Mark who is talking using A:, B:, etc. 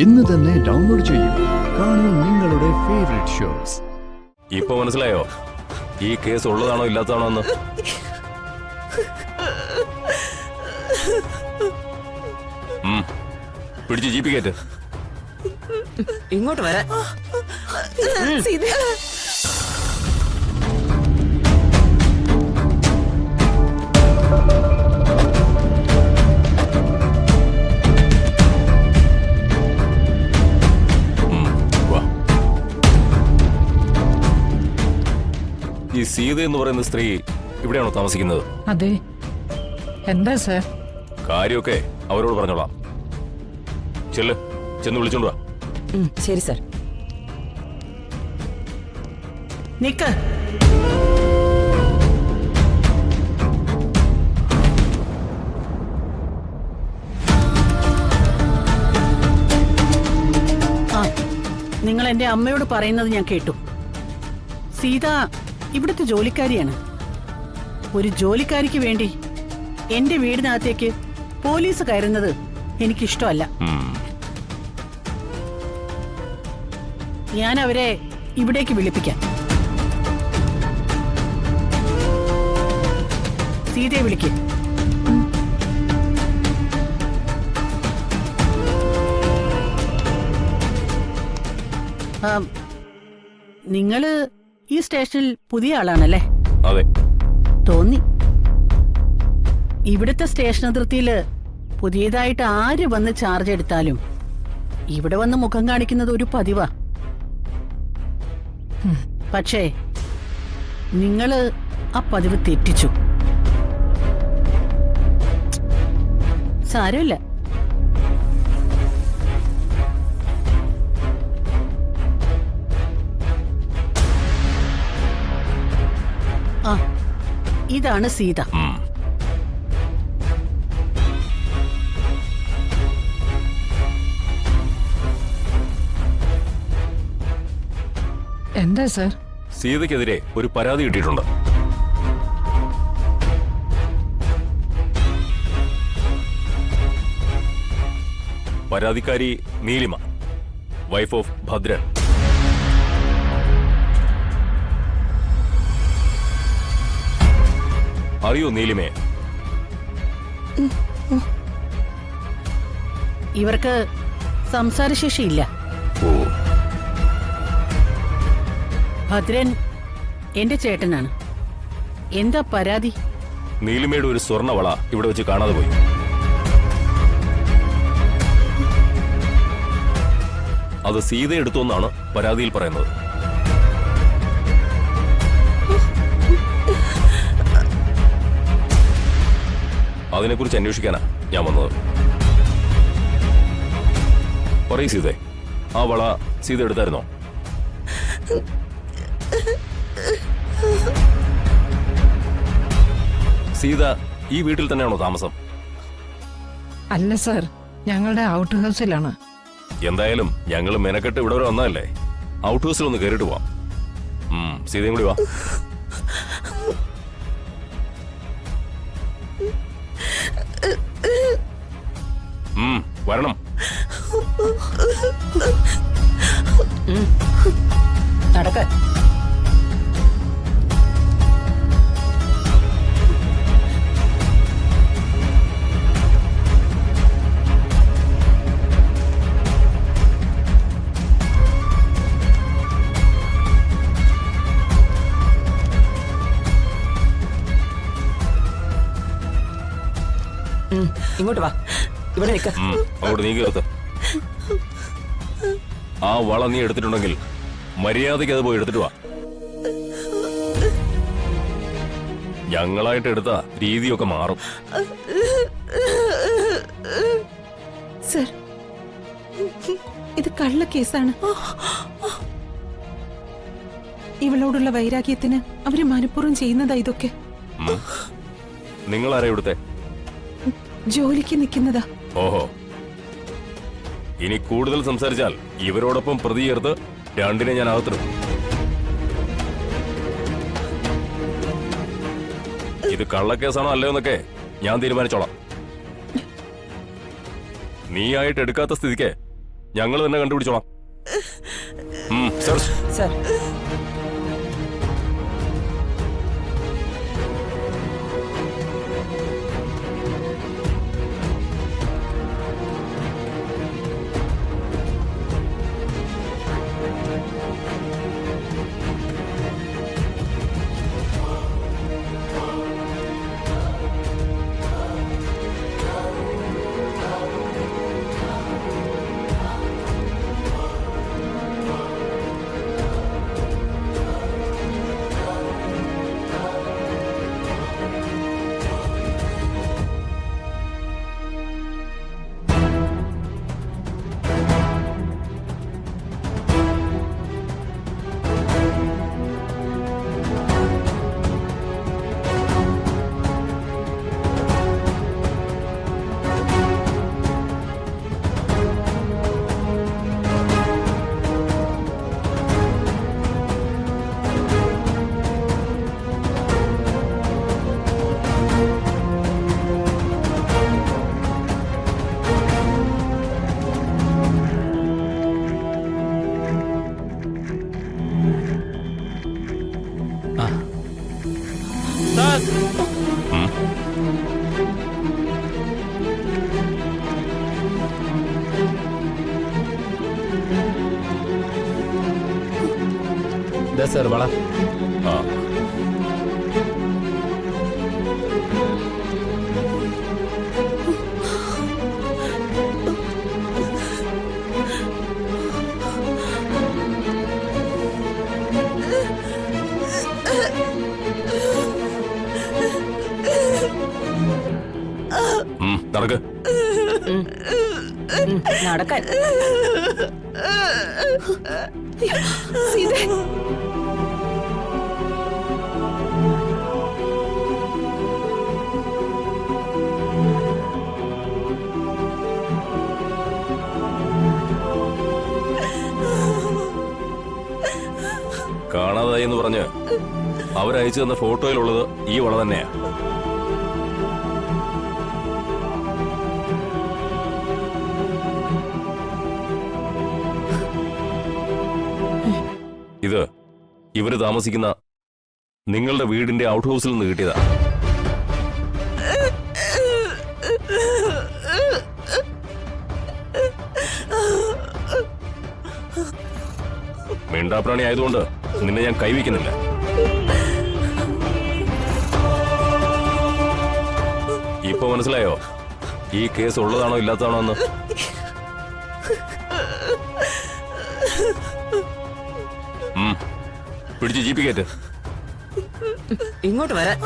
A: ഇന്ന് തന്നെ ഡൗൺലോഡ് ചെയ്യൂ. കാണൂ നിങ്ങളുടെ ഫേവറേറ്റ് ഷോസ്.
B: ഇപ്പൊ മനസ്സിലായോ ഈ കേസ് ഉള്ളതാണോ ഇല്ലാത്തതാണോ എന്ന്? പിടിച്ച് ജീപ്പി കയറ്റ്.
C: ഇങ്ങോട്ട് വരാൻ.
B: ഈ സീത എന്ന് പറയുന്ന സ്ത്രീ ഇവിടെയാണോ താമസിക്കുന്നത്?
D: അതെ. എന്താ സർ?
B: കാര്യമൊക്കെ അവരോട് പറഞ്ഞോളാം. ചെന്ന് വിളിച്ചോണ്ട് വാ.
C: ശരി സർ.
D: നിക്ക്.
E: നിങ്ങൾ എന്റെ അമ്മയോട് പറയുന്നത് ഞാൻ കേട്ടു. സീത ഇവിടുത്തെ ജോലിക്കാരിയാണ്. ഒരു ജോലിക്കാരിക്ക് വേണ്ടി എന്റെ വീടിനകത്തേക്ക് പോലീസ് കയറുന്നത് എനിക്കിഷ്ടമല്ല. ഞാൻ അവരെ ഇവിടേക്ക് വിളിപ്പിക്കാം. സീതയെ വിളിക്ക്. നിങ്ങള് ഈ സ്റ്റേഷനിൽ പുതിയ ആളാണല്ലേ?
B: അതെ,
E: തോന്നി. ഇവിടുത്തെ സ്റ്റേഷൻ അതിർത്തിയില് പുതിയതായിട്ട് ആര് വന്ന് ചാർജ് എടുത്താലും ഇവിടെ വന്ന് മുഖം കാണിക്കുന്നത് ഒരു പതിവാ. പക്ഷേ നിങ്ങള് ആ പതിവ് തെറ്റിച്ചു. സാരമില്ല. ഇതാണ് സീത.
D: എന്താ സർ?
B: സീതയ്ക്കെതിരെ ഒരു പരാതി കിട്ടിയിട്ടുണ്ട്. പരാതിക്കാരി നീലിമ, വൈഫ് ഓഫ് ഭദ്രൻ. അറിയോ നീലിമയെ?
E: ഇവർക്ക് സംസാരശേഷിയില്ല. ഭദ്രൻ എന്റെ ചേട്ടനാണ്. എന്താ പരാതി?
B: നീലിമയുടെ ഒരു സ്വർണ്ണവള ഇവിടെ വെച്ച് കാണാതെ പോയി. അത് സീത എടുത്തോന്നാണ് പരാതിയിൽ പറയുന്നത്. അതിനെക്കുറിച്ച് അന്വേഷിക്കാനാ ഞാൻ വന്നത്. പറയൂ സീതേ, ആ വള സീത എടുത്തായിരുന്നോ? സീത ഈ വീട്ടിൽ തന്നെയാണോ താമസം?
D: അല്ല സർ, ഞങ്ങളുടെ ഔട്ട് ഹൗസിലാണ്.
B: എന്തായാലും ഞങ്ങൾ മെനക്കെട്ട് ഇവിടെ വരെ വന്നതല്ലേ, ഔട്ട് ഹൗസിൽ ഒന്ന് കയറിയിട്ട് പോവാം. സീതയും കൂടി വാ. വരണം.
E: നടക്ക.
C: ഇങ്ങോട്ട് വാ. ഇവിടെ നിൽക്ക.
B: അങ്ങോട്ട് നീ കേർത്ത്. ആ വള നീ എടുത്തിട്ടുണ്ടെങ്കിൽ മര്യാദയ്ക്ക് അത് പോയി എടുത്തിട്ട് വാ. ഞങ്ങളായിട്ട് എടുത്ത രീതിയൊക്കെ മാറും.
F: സർ, ഇത് കള്ളക്കേസാണ്. ഇവളോടുള്ള വൈരാഗ്യത്തിന് അവര് മനഃപൂർവ്വം ചെയ്യുന്നതാ ഇതൊക്കെ.
B: നിങ്ങളാരാ ഇവിടുത്തെ?
F: ജോലിക്ക് നിൽക്കുന്നതാ.
B: ഓഹോ, ഇനി കൂടുതൽ സംസാരിച്ചാൽ ഇവരോടൊപ്പം പ്രതി ചേർത്ത് രണ്ടിനെ ഞാൻ അകത്തിടും. ഇത് കള്ളക്കേസാണോ അല്ലയോ എന്നൊക്കെ ഞാൻ തീരുമാനിച്ചോളാം. നീയായിട്ട് എടുക്കാത്ത സ്ഥിതിക്ക് ഞങ്ങൾ തന്നെ കണ്ടുപിടിച്ചോളാം. സെർച്ച്.
C: സർ
G: സാർ വള
B: ആ നടക്ക്.
C: നടക്കാൻ.
B: കാണാതായി എന്ന് പറഞ്ഞ് അവരയച്ചു തന്ന ഫോട്ടോയിലുള്ളത് ഈ വള തന്നെയാ. ഇത് ഇവര് താമസിക്കുന്ന നിങ്ങളുടെ വീടിന്റെ ഔട്ട് ഹൗസിൽ നിന്ന് കിട്ടിയതാ. മിണ്ടാപ്രാണി ആയതുകൊണ്ട് നിന്നെ ഞാൻ കൈവയ്ക്കുന്നില്ല. ഇപ്പൊ മനസ്സിലായോ ഈ കേസ് ഉള്ളതാണോ ഇല്ലാത്തതാണോ എന്ന്? പിടിച്ച് ജീപ്പ് കയറ്റ്.
C: ഇങ്ങോട്ട് വരാൻ.